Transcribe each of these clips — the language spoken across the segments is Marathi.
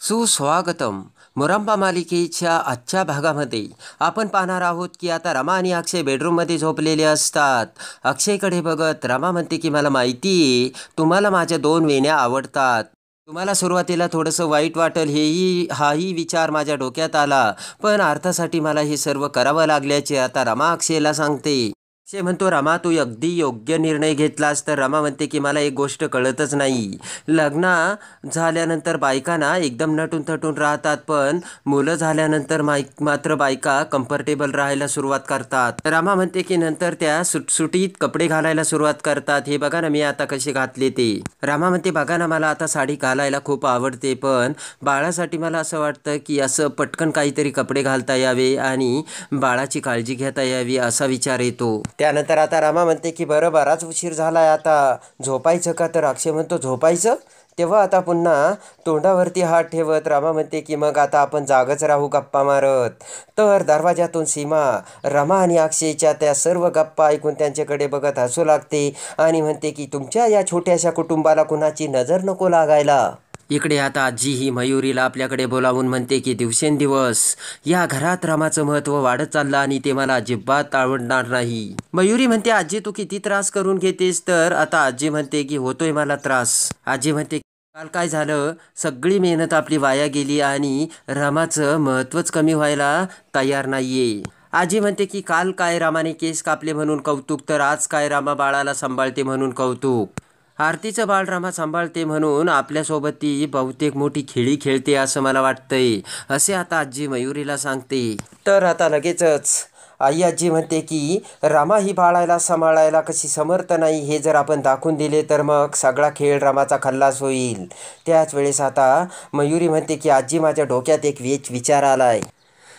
सुस्वागतम. मुरंबा मालिकेच्या आजच्या भागामध्ये आपण पाहणार आहोत की आता रमा आणि अक्षय बेडरूममध्ये झोपलेले असतात. अक्षयकडे बघत रमा म्हणते की मला माहिती आहे तुम्हाला माझ्या 2 वेण्या आवडतात. तुम्हाला सुरुवातीला थोडंसं वाईट वाटेल हाही विचार माझ्या डोक्यात आला, पण अर्थासाठी मला हे सर्व करावं लागल्याचे आता रमा अक्षयला सांगते. अक्षय म्हणतो रमा तू अगदी योग्य निर्णय घेतलास. तर रमा म्हणते की मला एक गोष्ट कळतच नाही. लग्न झाल्यानंतर बायका ना एकदम नटून थटून राहतात, पण मुलं झाल्यानंतर मात्र बायका कम्फर्टेबल राहायला सुरुवात करतात. रमा म्हणते की नंतर त्या सुटसुटीत कपडे घालायला सुरुवात करतात. हे बघा ना मी आता कसे घातले ते. रमा म्हणते बघा ना मला आता साडी घालायला खूप आवडते, पण बाळासाठी मला असं वाटतं की असं पटकन काहीतरी कपडे घालता यावे आणि बाळाची काळजी घेता यावी असा विचार येतो. त्यानंतर आता रमा म्हणते की बरं बराच उशीर झालाय, आता झोपायचं का? तर अक्षय म्हणतो झोपायचं? तेव्हा आता पुन्हा तोंडावरती हात ठेवत रमा म्हणते की मग आता आपण जागच राहू गप्पा मारत. तर दरवाजातून सीमा रमा आणि अक्षयच्या त्या सर्व गप्पा ऐकून त्यांच्याकडे बघत हसू लागते आणि म्हणते की तुमच्या या छोट्याशा कुटुंबाला कुणाची नजर नको लागायला. इकडे आता आजी ही मयुरीला आपल्याकडे बोलावून म्हणते की दिवसेंदिवस या घरात रमाचं महत्त्व वाढत चाललं आणि ते मला अजिबात आवडणार नाही. मयुरी म्हणते आजी तू किती त्रास करून घेतेस? तर आता आजी म्हणते की होतोय मला त्रास. आजी म्हणते काल काय झालं, सगळी मेहनत आपली वाया गेली आणि रमाचं महत्त्वच कमी व्हायला तयार नाहीये. आजी म्हणते की काल काय रामाने केस कापले म्हणून कौतुक, तर आज काय रामा बाळाला सांभाळते म्हणून कौतुक. आरतीचं बाळ रमा सांभाळते म्हणून आपल्यासोबत ती बहुतेक मोठी खेळी खेळते असं मला वाटतंय, असे आता आजी मयुरीला सांगते. तर आता लगेचच आई आजी म्हणते की रमा ही बाळाला सांभाळायला कशी समर्थ नाही हे जर आपण दाखवून दिले तर मग सगळा खेळ रमाचा खल्लास होईल. त्याच वेळेस आता मयुरी म्हणते की आजी माझ्या डोक्यात एक विचार आलाय.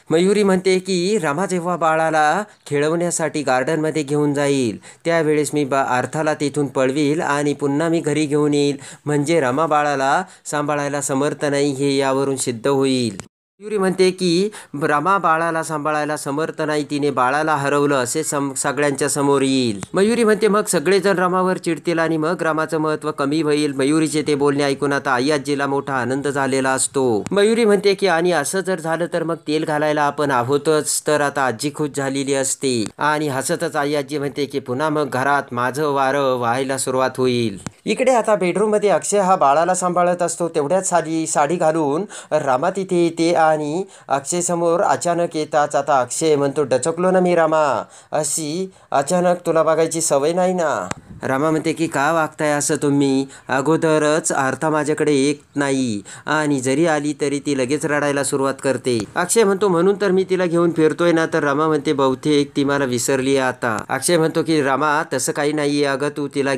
मयुरी म्हणते की रमा जेव्हा बाळाला खेळवण्यासाठी गार्डनमध्ये घेऊन जाईल त्यावेळेस मी अर्थाला तिथून पळवील आणि पुन्हा मी घरी घेऊन येईल, म्हणजे रमा बाळाला सांभाळायला समर्थ नाही हे यावरून सिद्ध होईल. मयुरी म्हणते की रमा बाळाला सांभाळायला समर्थ नाही, तिने बाळाला हरवलं असे सगळ्यांच्या समोर येईल. मयुरी म्हणते मग सगळेजण रमावर चिडतील आणि मग रमाचं महत्त्व कमी होईल. मयुरीचे ते बोलणे ऐकून आता आई आजीला मोठा आनंद झालेला असतो. मयुरी म्हणते की आणि असं जर झालं तर मग तेल घालायला आपण आहोतच. तर आता आजी खुश झालेली असते आणि हसतच आई आजी म्हणते की पुन्हा मग घरात माझं वारं व्हायला सुरुवात होईल. इकडे आता बेडरूममध्ये अक्षय हा बाळाला सांभाळत असतो. तेवढ्याच साडी घालून रमा तिथे येते आणि अक्षय समोर अचानक येताच आता अक्षय म्हणतो डचकलो ना मी रमा, अशी अचानक तुला बघायची सवय नाही ना. रमा म्हणते की का वागताय असं तुम्ही? अगोदरच अर्था माझ्याकडे येत नाही आणि जरी आली तरी ती लगेच रडायला सुरुवात करते. अक्षय म्हणतो म्हणून तर मी तिला घेऊन फिरतोय ना. तर रमा म्हणते बहुतेक ती मला विसरली आता. अक्षय म्हणतो की रमा तसं काही नाहीये, अगं तू तिला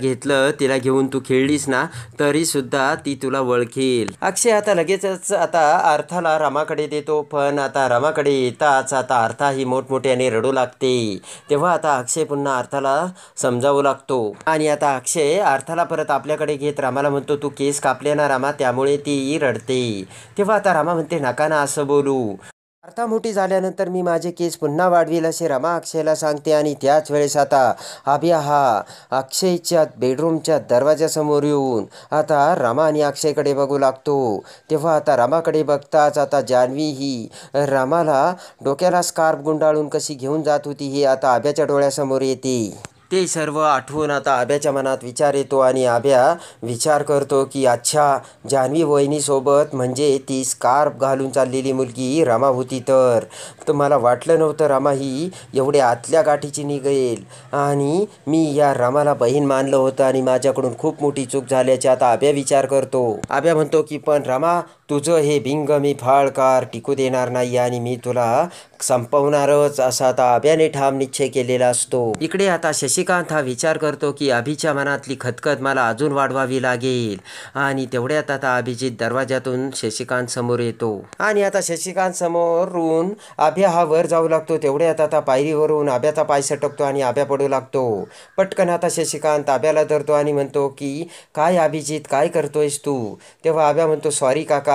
तिला घेऊन तू खेळलीस ना तरी सुद्धा ती तुला ओळखेल. अक्षय आता लगेचच आता अर्थाला रमाकडे देतो, पण आता रमाकडे येताच आता अर्था ही मोठमोठ्याने रडू लागते. तेव्हा आता अक्षय पुन्हा अर्थाला समजावू लागतो आणि आता अक्षय अर्थाला परत आपल्याकडे घेत रामाला म्हणतो तू केस कापले ना रामा, त्यामुळे ती रडते. तेव्हा आता रामा म्हणते नका ना असं बोलू, अर्था मोठी झाल्यानंतर मी माझे केस पुन्हा वाढवील असे रमा अक्षयला सांगते. आणि त्याच वेळेस आता आभ्या हा अक्षयच्या बेडरूमच्या दरवाजासमोर येऊन आता रमा आणि अक्षयकडे बघू लागतो. तेव्हा आता रमाकडे बघताच आता जान्हवी ही रमाला डोक्याला स्कार्फ गुंडाळून कशी घेऊन जात होती हे आता आभ्याच्या डोळ्यासमोर येते. ते सर्व आठवून आता आभ्याच्या मनात विचार येतो आणि आभ्या विचार करतो की अच्छा जान्हवी वहिनीसोबत म्हणजे ती स्कार्फ घालून चाललेली मुलगी रमा होती. तर मला वाटलं नव्हतं रमा ही एवढ्या आतल्या गाठीची निघेल आणि मी या रमाला बहीण मानलं होतं आणि माझ्याकडून खूप मोठी चूक झाल्याची आता आभ्या विचार करतो. आभ्या म्हणतो की पण रमा तुझं हे भिंग मी फाळकार टिकू देणार नाही आणि मी तुला संपवणारच असा आता आभ्याने ठाम निश्चय केलेला असतो. इकडे आता शशिकांत हा विचार करतो की अभिच्या मनातली खतखत मला अजून वाढवावी लागेल आणि तेवढ्यात आता अभिजित दरवाजातून शशिकांत समोर येतो आणि आता शशिकांत समोरून आभ्या हा वर जाऊ लागतो. तेवढ्यात आता पायरीवरून आभ्याचा पाय सटकतो आणि आभ्या पडू लागतो. पटकन आता शशिकांत आभ्याला धरतो आणि म्हणतो की काय अभिजित काय करतोयस तू? तेव्हा आभ्या म्हणतो सॉरी काका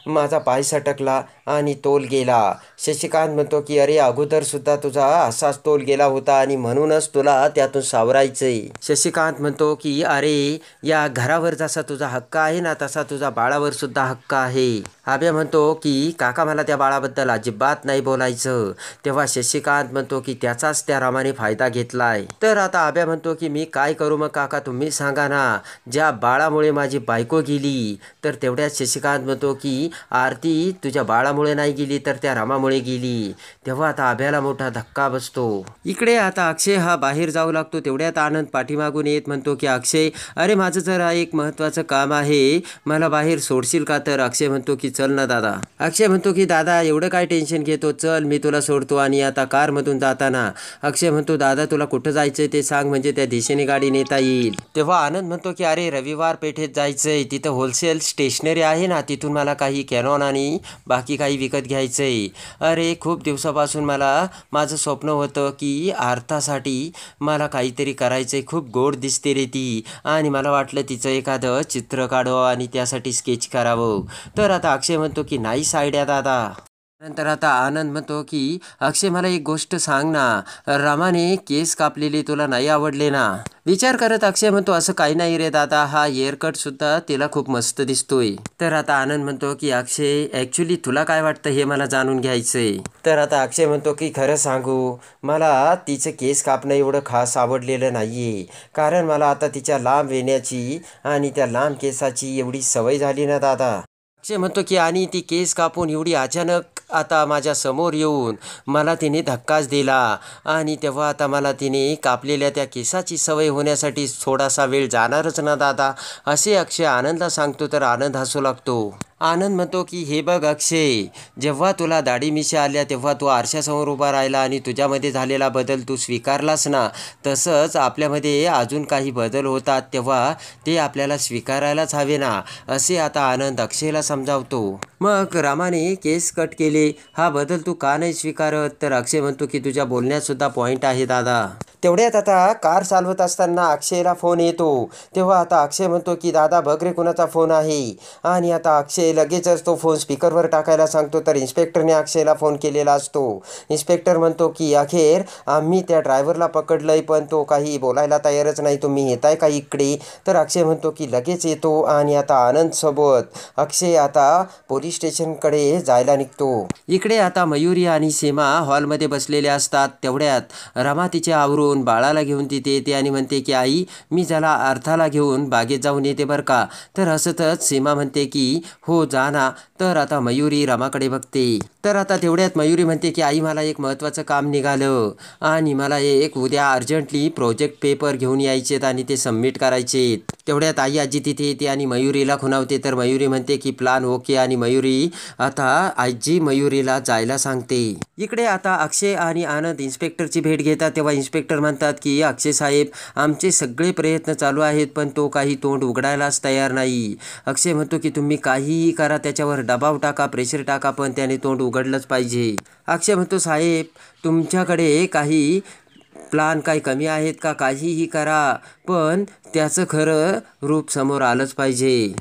माझा पाय सटकला आणि तोल गेला. शशिकांत म्हणतो की अरे अगोदर सुद्धा तुझा असाच तोल गेला होता आणि म्हणूनच तुला त्या त्यातून सावरायचंय. शशिकांत म्हणतो की अरे या घरावर जसा तुझा हक्क आहे ना तसा तुझा बाळावर सुद्धा हक्क आहे. आभ्या म्हणतो की काका मला त्या बाळाबद्दल अजिबात नाही बोलायचं. तेव्हा शशिकांत म्हणतो की त्याचाच त्या रामाने फायदा घेतलाय. तर आता आभ्या म्हणतो की मी काय करू मग काका तुम्ही सांगा ना. ज्या बाळामुळे माझी बायको गेली. तर तेवढ्यात शशिकांत म्हणतो की आरती तुझ्या बाळामुळे नाही गेली तर त्या रामामुळे गेली. तेव्हा आता आभ्याला मोठा धक्का बसतो. इकडे आता अक्षय हा बाहेर जाऊ लागतो. तेवढ्यात आनंद पाठीमागून येत म्हणतो की अक्षय अरे माझं जरा एक महत्त्वाचं काम आहे मला बाहेर सोडशील का. तर अक्षय म्हणतो की चल ना दादा. अक्षय म्हणतो की दादा एवढं काय टेन्शन घेतो चल मी तुला सोडतो. आणि आता कारमधून जाताना अक्षय म्हणतो दादा तुला कुठं जायचंय ते सांग म्हणजे त्या दिशेने गाडी नेता येईल. तेव्हा आनंद म्हणतो की अरे रविवार पेठेत जायचंय तिथं होलसेल स्टेशनरी आहे ना तिथून मला काही कॅनॉन आणि बाकी काही विकत घ्यायचंय. अरे खूप दिवसापासून मला माझं स्वप्न होतं की अर्थासाठी मला काहीतरी करायचंय. खूप गोड दिसते रे ती आणि मला वाटलं तिचं एखादं चित्र काढावं आणि त्यासाठी स्केच करावं. तर आता अक्षय म्हणतो की नाईस आयडिया दादा. नंतर आता आनंद म्हणतो की अक्षय मला एक गोष्ट सांग ना रामाने केस कापलेले तुला नाही आवडले ना. विचार करत अक्षय म्हणतो असं काही नाही रे दादा हा हेअरकट सुद्धा तिला खूप मस्त दिसतोय. तर आता आनंद म्हणतो की अक्षय ॲक्च्युली तुला काय वाटतं हे मला जाणून घ्यायचंय. तर आता अक्षय म्हणतो की खरं सांगू मला तिचं केस कापणं एवढं खास आवडलेलं नाहीये. कारण मला आता तिच्या लांब येण्याची आणि त्या लांब केसाची एवढी सवय झाली ना दादा. अक्षय म्हणतो की आणि ती केस कापून एवढी अचानक आता माझ्या समोर येऊन मला तिने धक्काच दिला. आणि तेव्हा आता मला तिने कापलेल्या त्या केसाची सवय होण्यासाठी थोडासा वेळ जाणारच ना दादा. असे अक्षय आनंदला सांगतो. तर आनंद हसू लागतो. आनंद म्हणतो की हे बघ अक्षय जेव्हा तुला दाढी मिशा आल्या तेव्हा तू आरशासमोर उभा राहिला आणि तुझ्यामध्ये झालेला बदल तू स्वीकारलास ना. तसंच आपल्यामध्ये अजून काही बदल होतात तेव्हा ते आपल्याला स्वीकारायलाच हवे ना. असे आता आनंद अक्षयला समजावतो. मग रामाने केस कट केले हा बदल तू का नाही स्वीकारत. तर अक्षय म्हणतो की तुझ्या बोलण्यात सुद्धा पॉईंट आहे दादा. तेवढ्यात आता कार चालवत असताना अक्षयला फोन येतो. तेव्हा आता अक्षय म्हणतो की दादा बघ रे कुणाचा फोन आहे. आणि आता अक्षय लगेचच तो फोन स्पीकरवर टाकायला सांगतो. तर इन्स्पेक्टरने अक्षयला फोन केलेला असतो. इन्स्पेक्टर म्हणतो की अखेर आम्ही त्या ड्रायव्हरला पकडलंय पण तो काही बोलायला तयारच नाही. तुम्ही येताय का इकडे. तर अक्षय म्हणतो की लगेच येतो. आणि आता आनंदसोबत अक्षय आता पोलीस स्टेशनकडे जायला निघतो. इकडे आता मयुरी आणि सीमा हॉलमध्ये बसलेले असतात. तेवढ्यात रमा तिचे आवरून बाळाला घेऊन तिथे येते आणि म्हणते की आई मी ज्याला अर्थाला घेऊन बागेत जाऊन येते बरं का. तर हसतच सीमा म्हणते की हो जा ना. तर आता मयुरी रमाकडे बघते. तर आता तेवढ्यात मयुरी म्हणते की आई मला एक महत्त्वाचं काम निघालं आणि मला एक उद्या अर्जंटली प्रोजेक्ट पेपर घेऊन यायचेत आणि ते सबमिट करायचेत. तेवढ्यात आई आजी तिथे येते आणि मयुरीला खुणावते. तर मयुरी म्हणते की प्लान ओके आणि मयुरी आता आजी मयुरीला जायला सांगते. इकडे आता अक्षय आणि आनंद इन्स्पेक्टरची भेट घेतात. तेव्हा इन्स्पेक्टर म्हणतात की अक्षय साहेब आमचे सगळे प्रयत्न चालू आहेत पण तो काही तोंड उघडायलाच तयार नाही. अक्षय म्हणतो की तुम्ही काहीही करा त्याच्यावर दबाव टाका प्रेशर टाका पण त्याने तोंड उघडलंच पाहिजे. अक्षय म्हणतो साहेब तुमच्याकडे काही प्लान काही कमी आहेत का. काहीही करा पण त्याचं खरं रूप समोर आलंच पाहिजे.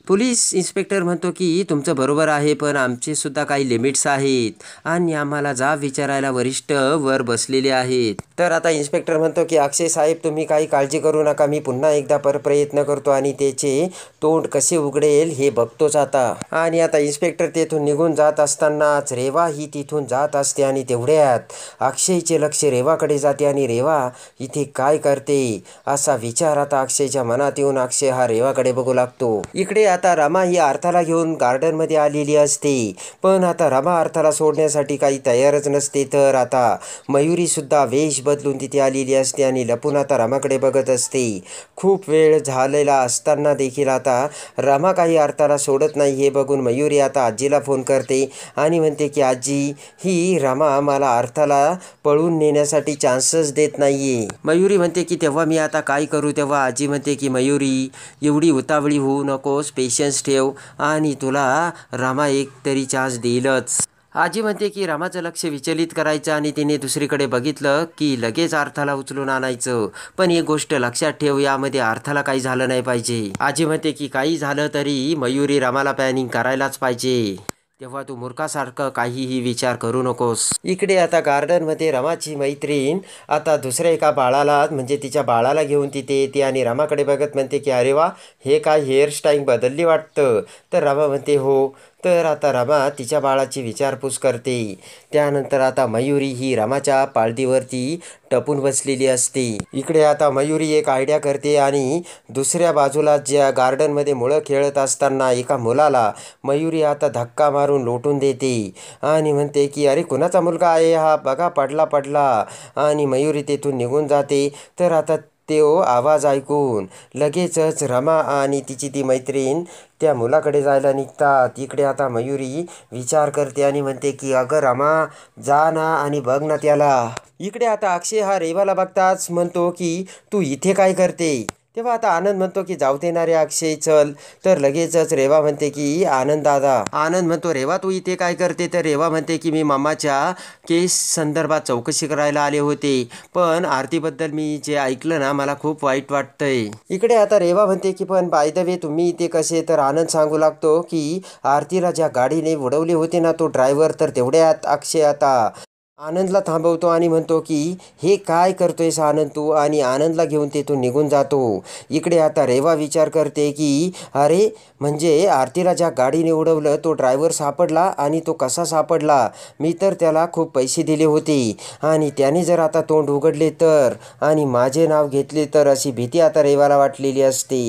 पोलीस इन्स्पेक्टर म्हणतो की तुमचं बरोबर आहे पण आमचे सुद्धा काही लिमिट्स आहेत आणि आम्हाला जाब विचारायला वरिष्ठ वर बसलेले आहेत. तर आता इन्स्पेक्टर म्हणतो की अक्षय साहेब तुम्ही काही काळजी करू नका. मी पुन्हा एकदा प्रयत्न करतो आणि त्याचे तोंड कसे उघडेल हे बघतोच आता. आणि आता इन्स्पेक्टर तेथून निघून जात असतानाच रेवा ही तिथून जात असते. आणि तेवढ्यात अक्षयचे लक्ष रेवाकडे जाते आणि रेवा इथे काय करते असा विचार आता अक्षयच्या मनात येऊन अक्षय हा रेवाकडे बघू लागतो. इकडे आता रमा ही अर्थाला घेऊन गार्डनमध्ये आलेली असते. पण आता रमा अर्थाला सोडण्यासाठी काही तयारच नसते. तर आता मयुरी सुद्धा वेश बदलून तिथे आलेली असते आणि लपून आता रमाकडे बघत असते. खूप वेळ झालेला असताना देखील आता रमा काही अर्थाला सोडत नाही. हे बघून मयुरी आता आजीला फोन करते आणि म्हणते की आजी ही रमा मला अर्थाला पळून नेण्यासाठी चान्सच देत नाहीये. मयुरी म्हणते की तेव्हा मी आता काय करू. तेव्हा आजी म्हणते की मयुरी एवढी उतावळी होऊ नकोस पेशन्स ठेव आणि तुला रमा एक तरी चान्स देईलच. आजी म्हणते की रामाचं लक्ष विचलित करायचं आणि तिने दुसरीकडे बघितलं की लगेच अर्थाला उचलून आणायचं. पण एक गोष्ट लक्षात ठेव यामध्ये अर्थाला काही झालं नाही पाहिजे. आजी म्हणते की काही झालं तरी मयुरी रामाला प्लॅनिंग करायलाच पाहिजे. तेव्हा तू मूर्खासारखं काहीही विचार करू नकोस. इकडे आता गार्डनमध्ये रमाची मैत्रीण आता दुसऱ्या एका बाळाला म्हणजे तिच्या बाळाला घेऊन तिथे येते आणि रमाकडे बघत म्हणते की अरे वा, हे काय हेअरस्टाईल बदलली वाटतं. तर रमा म्हणते हो. तर आता रमा तिच्या बाळाची विचारपूस करते. त्यानंतर आता मयुरी ही रमाच्या पाळतीवरती टपून बसलेली असते. इकडे आता मयुरी एक आयडिया करते आणि दुसऱ्या बाजूला ज्या गार्डनमध्ये मुलं खेळत असताना एका मुलाला मयुरी आता धक्का मारून लोटून देते आणि म्हणते की अरे कुणाचा मुलगा आहे हा, बघा पडला पडला. आणि मयुरी तेथून निघून जाते. तर आता तो आवाज ऐकून लगेचच रमा आणि तिची ती मैत्रीण त्या मुलाकडे जायला निघतात. इकडे आता मयुरी विचार करते आणि म्हणते की अगं रमा, जा ना आणि बघ ना त्याला. इकडे आता अक्षय हा रेवाला बघताच म्हणतो की तू इथे काय करते. तेव्हा आता आनंद म्हणतो की जाऊ दे ना रे अक्षय, चल. तर लगेचच रेवा म्हणते की आनंद दादा. आनंद म्हणतो रेवा तू इथे काय करते. तर रेवा म्हणते की मी मामाच्या केस संदर्भात चौकशी करायला आले होते, पण आरतीबद्दल मी जे ऐकलं ना मला खूप वाईट वाटतंय. इकडे आता रेवा म्हणते की पण बाय द वे तुम्ही इथे कसे. तर आनंद सांगू लागतो की आरतीला ज्या गाडीने उडवले होते ना तो ड्रायव्हर. तर तेवढ्यात अक्षय आता आनंदला थांबवतो आणि म्हणतो की हे काय करतोयस आनंद तू. आणि आनंदला घेऊन तेथून निघून जातो. इकडे आता रेवा विचार करते की अरे म्हणजे आरतीला ज्या गाडीने उडवलं तो ड्रायव्हर सापडला. आणि तो कसा सापडला, मी तर त्याला खूप पैसे दिले होते आणि त्याने जर आता तोंड उघडले तर आणि माझे नाव घेतले तर, अशी भीती आता रेवाला वाटलेली असते.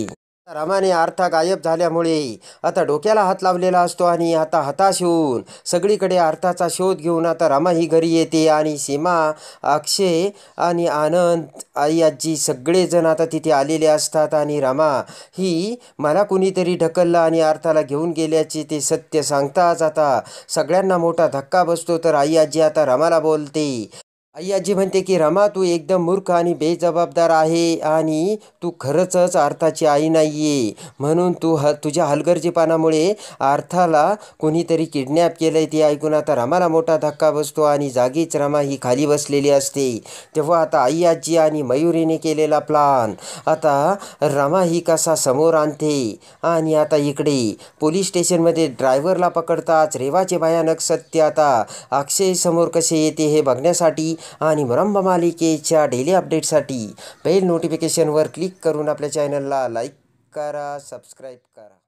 रमाने आर्था गायब झाल्यामुळे आता डोक्याला हात लावलेला असतो आणि आता हताश होऊन सगळीकडे अर्थाचा शोध घेऊन आता रमा ही घरी येते. आणि सीमा, अक्षय आणि आनंद, आई आजी सगळेजण आता तिथे आलेले असतात. आणि रमा ही मला कुणीतरी ढकललं आणि अर्थाला घेऊन गेल्याचे ते सत्य सांगताच आता सगळ्यांना मोठा धक्का बसतो. तर आई आजी आता रमाला बोलते. आई आजी म्हणते की रमा तू एकदम मूर्ख आणि बेजबाबदार आहे आणि तू खरंचच अर्थाची आई नाहीये. म्हणून तुझ्या हलगर्जीपणामुळे अर्थाला कोणीतरी किडनॅप केलंय. ते ऐकून आता रमाला मोठा धक्का बसतो आणि जागीच रमा ही खाली बसलेली असते. तेव्हा आता आई आजी आणि मयुरीने केलेला प्लान आता रमा ही कसा समोर आणते. आणि आता इकडे पोलीस स्टेशनमध्ये ड्रायव्हरला पकडताच रेवाचे भयानक सत्य आता अक्षय समोर कसे येते हे बघण्यासाठी आणि मुरंबा मालिकेच्या डेली अपडेटसाठी बेल नोटिफिकेशनवर क्लिक करून आपल्या चॅनलला लाईक करा, सबस्क्राईब करा.